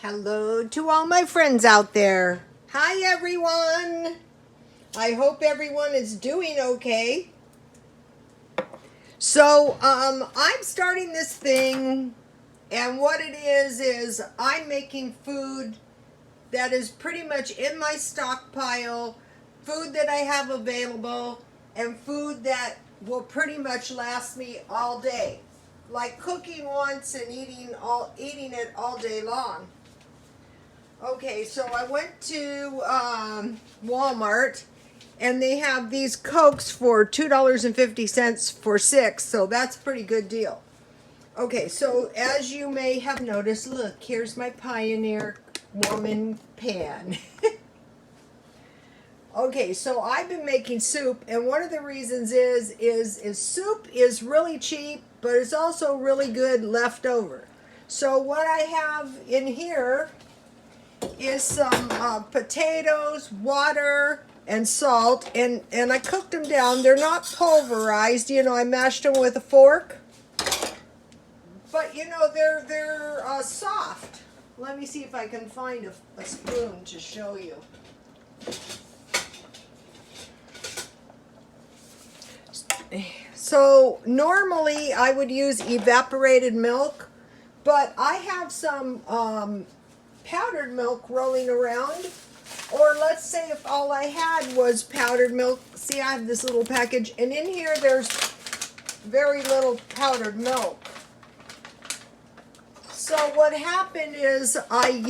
Hello to all my friends out there. Hi everyone. I hope everyone is doing okay. So, I'm starting this thing, and what it is I'm making food that is pretty much in my stockpile, food that I have available, and food that will pretty much last me all day. Like cooking once and eating it all day long. Okay, so I went to Walmart, and they have these Cokes for $2.50 for six, so that's a pretty good deal. Okay, so as you may have noticed, look, here's my Pioneer Woman pan. Okay, so I've been making soup, and one of the reasons is soup is really cheap, but it's also really good leftover. So what I have in here is some potatoes, water, and salt, and I cooked them down. They're not pulverized, I mashed them with a fork, but they're soft. Let me see if I can find a spoon to show you. So normally I would use evaporated milk, but I have some powdered milk rolling around. Or let's say if all I had was powdered milk. See, I have this little package, and in here there's very little powdered milk. So what happened is I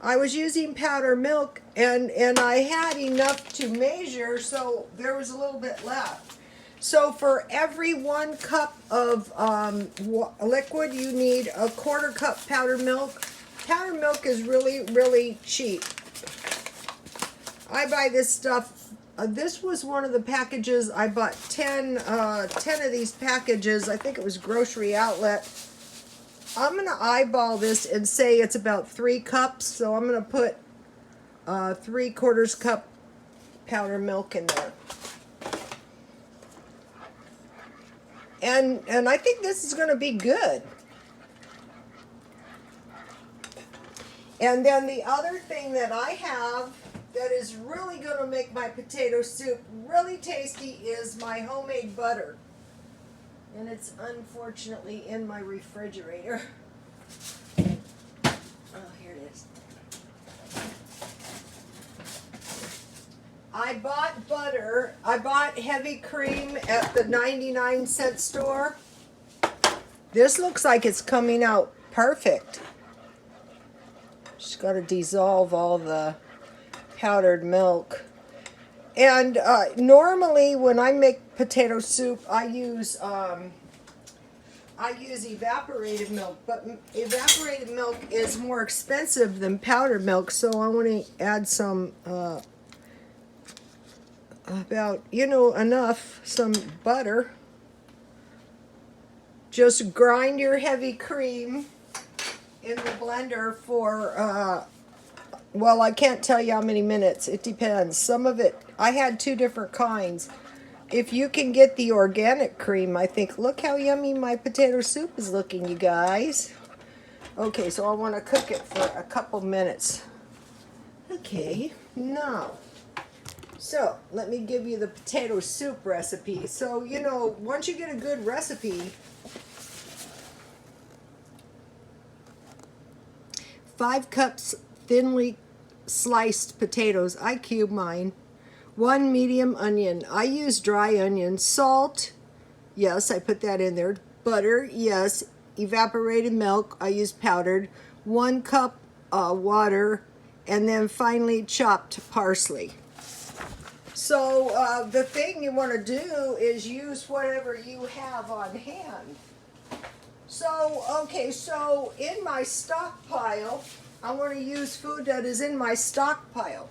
was using powdered milk, and I had enough to measure, so there was a little bit left. So for every 1 cup of liquid, you need a 1/4 cup powdered milk. Powdered milk is really, really cheap. I buy this stuff. This was one of the packages. I bought 10 of these packages. I think it was Grocery Outlet. I'm going to eyeball this and say it's about 3 cups. So I'm going to put 3/4 cup powdered milk in there. And I think this is going to be good. And then the other thing that I have that is really going to make my potato soup really tasty is my homemade butter. And it's unfortunately in my refrigerator. Oh, here it is. I bought butter. I bought heavy cream at the 99-cent store. This looks like it's coming out perfect. Just got to dissolve all the powdered milk. And normally when I make potato soup, I use evaporated milk, but evaporated milk is more expensive than powdered milk, so I want to add some some butter. Just grind your heavy cream in the blender for well, I can't tell you how many minutes. It depends. Some of it, I had 2 different kinds. If you can get the organic cream, I think, look how yummy my potato soup is looking, you guys. Okay, so I want to cook it for a couple minutes. Okay, now, so let me give you the potato soup recipe. So, once you get a good recipe, 5 cups thinly sliced potatoes. I cube mine. 1 medium onion. I use dry onion. Salt. Yes, I put that in there. Butter. Yes. Evaporated milk. I use powdered. 1 cup water. And then finely chopped parsley. So the thing you want to do is use whatever you have on hand. So, okay, so in my stockpile, I want to use food that is in my stockpile.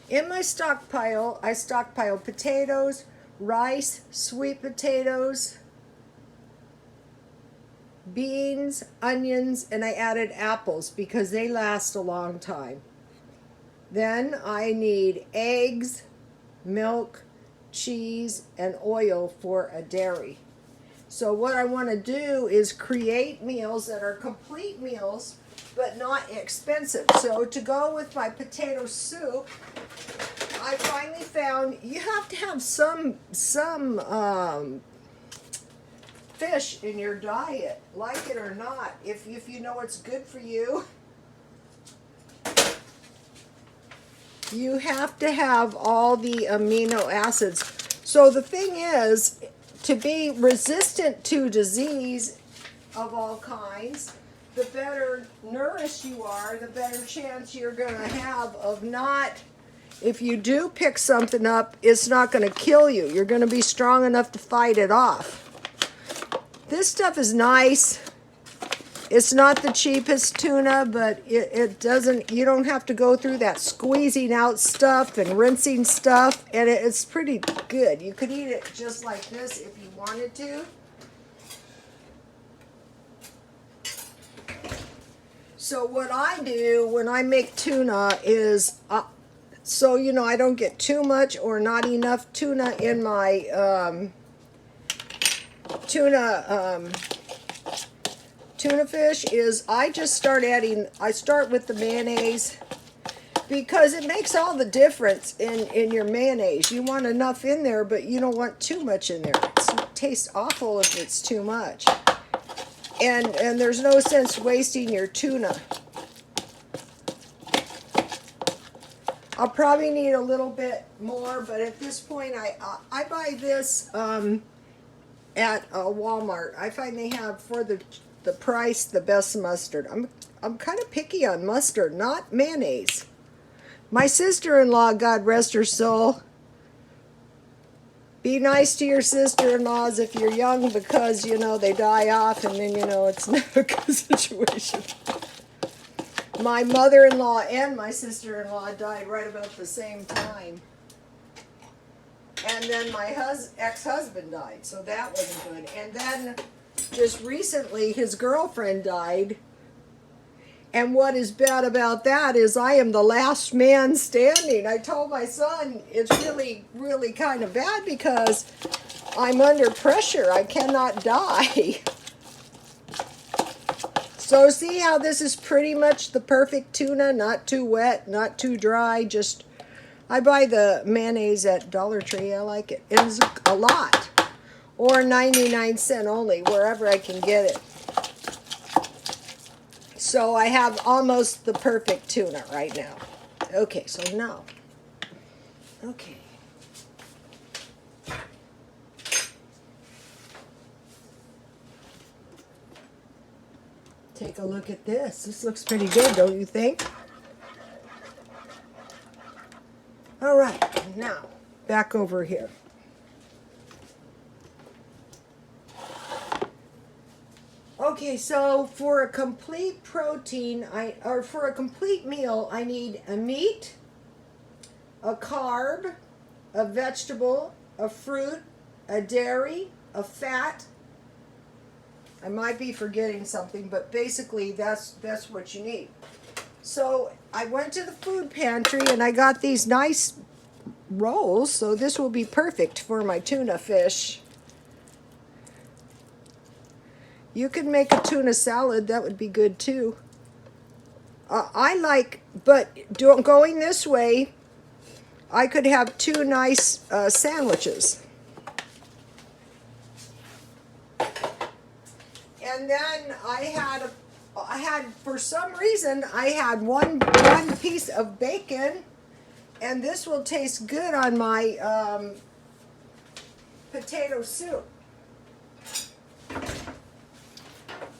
In my stockpile, I stockpile potatoes, rice, sweet potatoes, beans, onions, and I added apples because they last a long time. Then I need eggs, milk, cheese, and oil for a dairy. So what I want to do is create meals that are complete meals, but not expensive. So to go with my potato soup, I finally found you have to have some fish in your diet, like it or not. If you know it's good for you, you have to have all the amino acids. So the thing is, to be resistant to disease of all kinds, the better nourished you are, the better chance you're going to have of not, if you do pick something up, it's not going to kill you. You're going to be strong enough to fight it off. This stuff is nice. It's not the cheapest tuna, but it doesn't, you don't have to go through that squeezing out stuff and rinsing stuff, and it's pretty good. You could eat it just like this if you wanted to. So what I do when I make tuna is, so you know I don't get too much or not enough tuna in my tuna fish, is I just start adding, I start with the mayonnaise, because it makes all the difference in your mayonnaise. You want enough in there, but you don't want too much in there. It tastes awful if it's too much. And there's no sense wasting your tuna. I'll probably need a little bit more, but at this point I buy this at Walmart. I find they have, for the price, the best mustard. I'm kind of picky on mustard, not mayonnaise. My sister-in-law, God rest her soul, be nice to your sister-in-laws if you're young, because, you know, they die off and then, you know, it's not a good situation. My mother-in-law and my sister-in-law died right about the same time. And then my ex-husband died, so that wasn't good. And then just recently his girlfriend died. And what is bad about that is I am the last man standing. I told my son it's really, really kind of bad because I'm under pressure. I cannot die. So see how this is pretty much the perfect tuna, not too wet, not too dry. Just, I buy the mayonnaise at Dollar Tree. I like it. It's a lot. Or 99 cents only, wherever I can get it. So I have almost the perfect tuna right now. Okay, so now, okay. Take a look at this. This looks pretty good, don't you think? All right, now, back over here. Okay, so for a complete protein, for a complete meal, I need a meat, a carb, a vegetable, a fruit, a dairy, a fat. I might be forgetting something, but basically that's what you need. So I went to the food pantry and I got these nice rolls, so this will be perfect for my tuna fish. You could make a tuna salad, that would be good too. Going this way, I could have two nice sandwiches. And then for some reason, I had one piece of bacon, and this will taste good on my potato soup.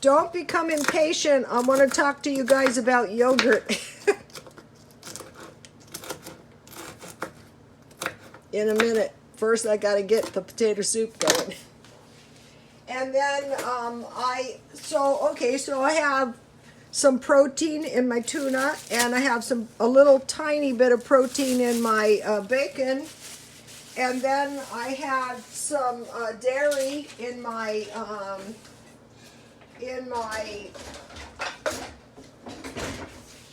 Don't become impatient. I want to talk to you guys about yogurt in a minute. First, I got to get the potato soup going. And then so I have some protein in my tuna, and I have a little tiny bit of protein in my bacon, and then I have some dairy in my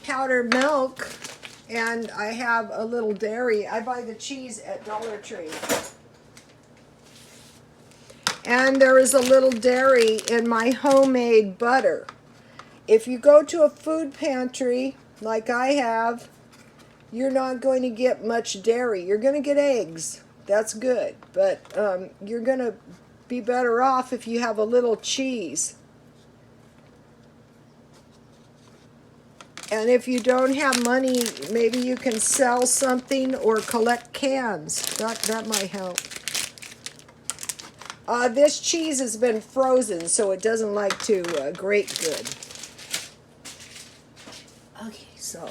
powdered milk, and I have a little dairy. I buy the cheese at Dollar Tree. And there is a little dairy in my homemade butter. If you go to a food pantry like I have, you're not going to get much dairy. You're going to get eggs. That's good. But you're going to be better off if you have a little cheese. And if you don't have money, maybe you can sell something or collect cans. That might help. This cheese has been frozen, so it doesn't like to grate good. Okay, so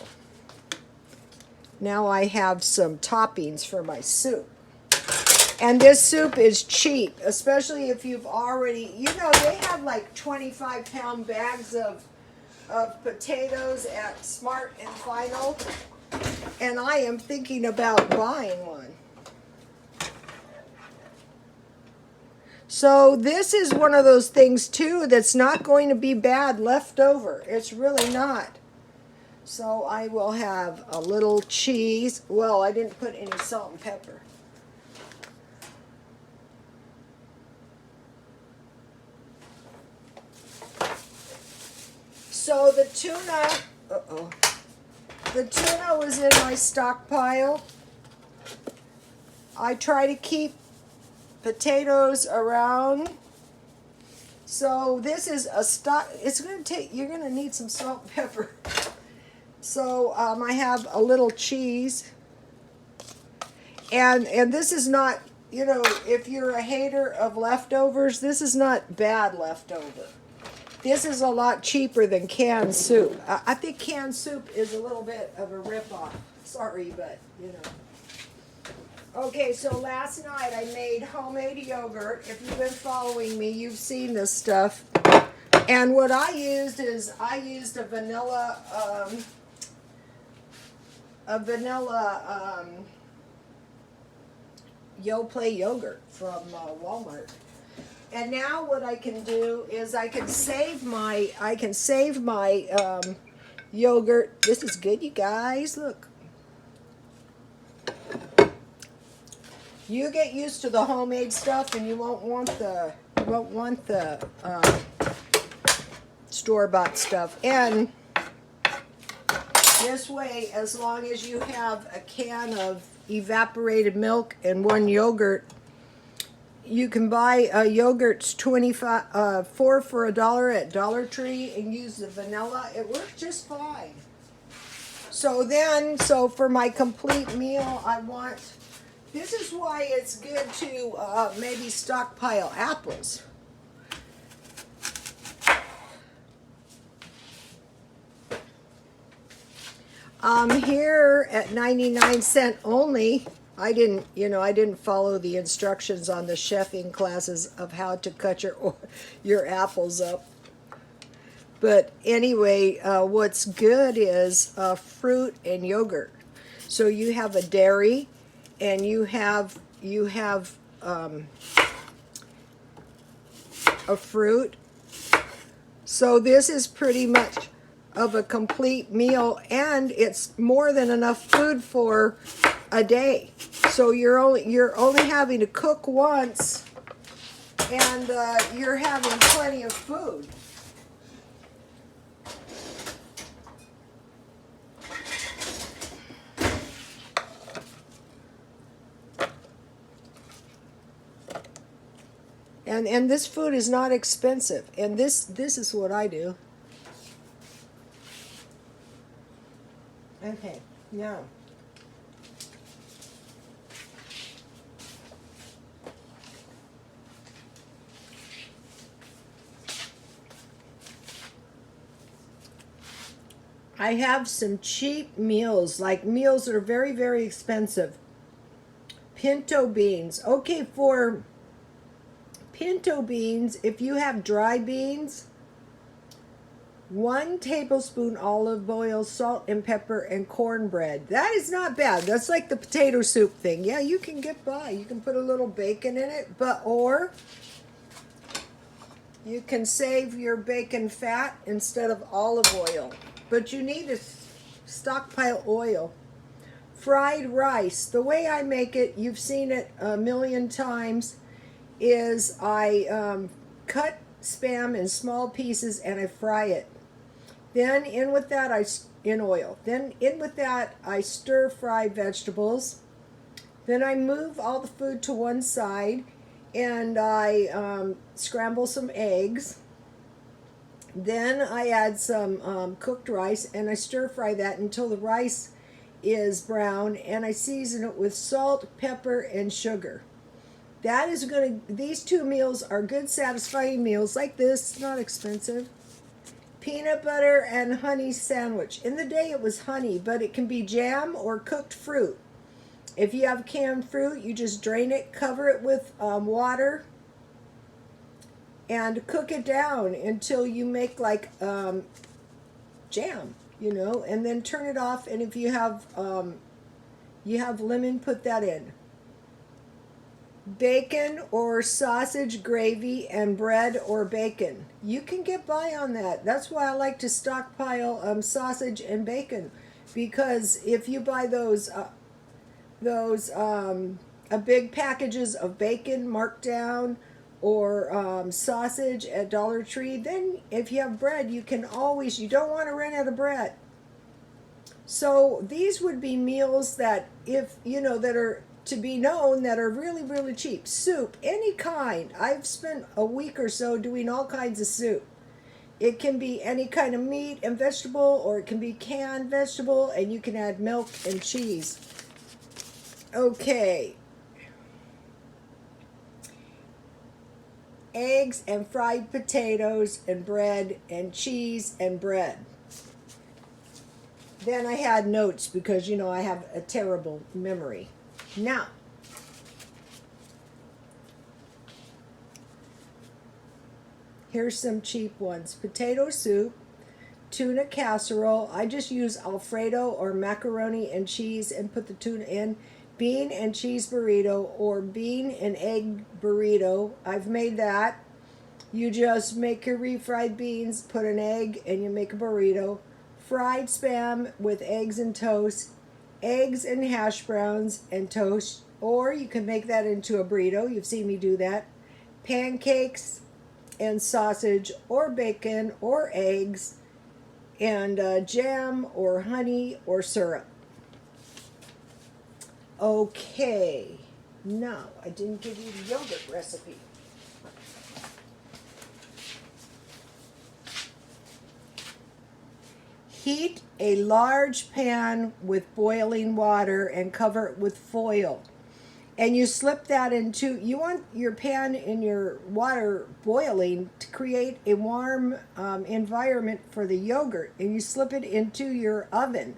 now I have some toppings for my soup. And this soup is cheap, especially if you've already, you know, they have like 25-pound bags of potatoes at Smart and Final, and I am thinking about buying one. So this is one of those things too that's not going to be bad left over. It's really not. So I will have a little cheese. Well, I didn't put any salt and pepper. So the tuna, the tuna was in my stockpile. I try to keep potatoes around. So this is a stock, it's going to take, you're going to need some salt and pepper. So I have a little cheese. And this is not, you know, if you're a hater of leftovers, this is not bad leftover. This is a lot cheaper than canned soup. I think canned soup is a little bit of a ripoff. Sorry, but, you know. Okay, so last night I made homemade yogurt. If you've been following me, you've seen this stuff. And what I used is I used a vanilla Yoplait yogurt from Walmart. And now what I can do is I can save my yogurt. This is good, you guys. Look. You get used to the homemade stuff, and you won't want the store-bought stuff. And this way, as long as you have a can of evaporated milk and one yogurt, you can buy yogurts 4 for $1 at Dollar Tree and use the vanilla. It works just fine. So for my complete meal, I want, this is why it's good to maybe stockpile apples. Here at 99 cents only, I didn't follow the instructions on the chefing classes of how to cut your apples up. But anyway, what's good is fruit and yogurt. So you have a dairy, and you have a fruit. So this is pretty much of a complete meal, and it's more than enough food for a day. So you're only having to cook once, and you're having plenty of food. And this food is not expensive. And this is what I do. Okay, now. I have some cheap meals, like meals that are very, very expensive. Pinto beans. Okay, for pinto beans, if you have dry beans, 1 tablespoon olive oil, salt and pepper, and cornbread. That is not bad. That's like the potato soup thing. Yeah, you can get by. You can put a little bacon in it, or you can save your bacon fat instead of olive oil. But you need to stockpile oil. Fried rice. The way I make it, you've seen it a million times. is I cut Spam in small pieces and I fry it. Then in with that in oil. Then in with that I stir fry vegetables. Then I move all the food to one side and I scramble some eggs. Then I add some cooked rice and I stir fry that until the rice is brown, and I season it with salt, pepper, and sugar. That is these two meals are good, satisfying meals like this, not expensive. Peanut butter and honey sandwich. In the day it was honey, but it can be jam or cooked fruit. If you have canned fruit, you just drain it, cover it with water, and cook it down until you make like jam, and then turn it off. And if you have lemon, put that in. Bacon or sausage gravy and bread or bacon. You can get by on that. That's why I like to stockpile sausage and bacon, because if you buy those big packages of bacon marked down or sausage at Dollar Tree, then if you have bread, you don't want to run out of bread. So these would be meals that, that are to be known, that are really, really cheap. Soup, any kind. I've spent a week or so doing all kinds of soup. It can be any kind of meat and vegetable, or it can be canned vegetable, and you can add milk and cheese. Okay. Eggs and fried potatoes and bread and cheese and bread. Then I had notes because, I have a terrible memory. Now, here's some cheap ones. Potato soup, tuna casserole. I just use Alfredo or macaroni and cheese and put the tuna in. Bean and cheese burrito or bean and egg burrito. I've made that. You just make your refried beans, put an egg, and you make a burrito. Fried Spam with eggs and toast. Eggs and hash browns and toast. Or you can make that into a burrito. You've seen me do that. Pancakes and sausage or bacon or eggs and jam or honey or syrup. Okay, now I didn't give you the yogurt recipe. Heat a large pan with boiling water and cover it with foil. And you slip that you want your pan in your water boiling to create a warm environment for the yogurt. And you slip it into your oven.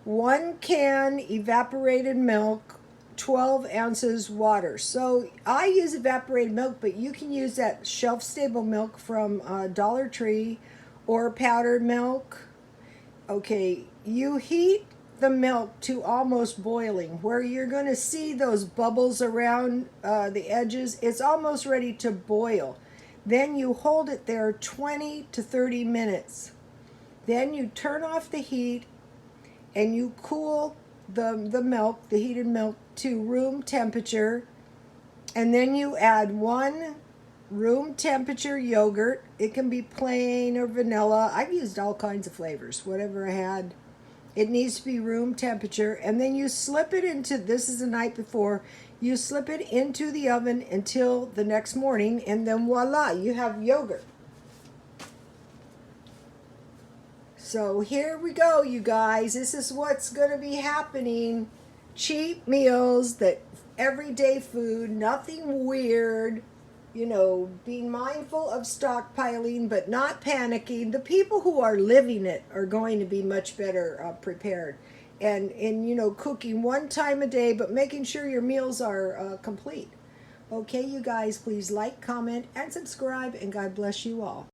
1 can evaporated milk, 12 ounces water. So I use evaporated milk, but you can use that shelf-stable milk from Dollar Tree or powdered milk. Okay, you heat the milk to almost boiling, where you're going to see those bubbles around the edges. It's almost ready to boil. Then you hold it there 20 to 30 minutes. Then you turn off the heat and you cool the milk, the heated milk, to room temperature. And then you add 1 room temperature yogurt. It can be plain or vanilla. I've used all kinds of flavors, whatever I had. It needs to be room temperature. And then you slip it into, this is the night before, you slip it into the oven until the next morning, and then voila, you have yogurt. So here we go, you guys. This is what's going to be happening. Cheap meals, that everyday food, nothing weird. Being mindful of stockpiling, but not panicking. The people who are living it are going to be much better prepared. And cooking 1 time a day, but making sure your meals are complete. Okay, you guys, please like, comment, and subscribe, and God bless you all.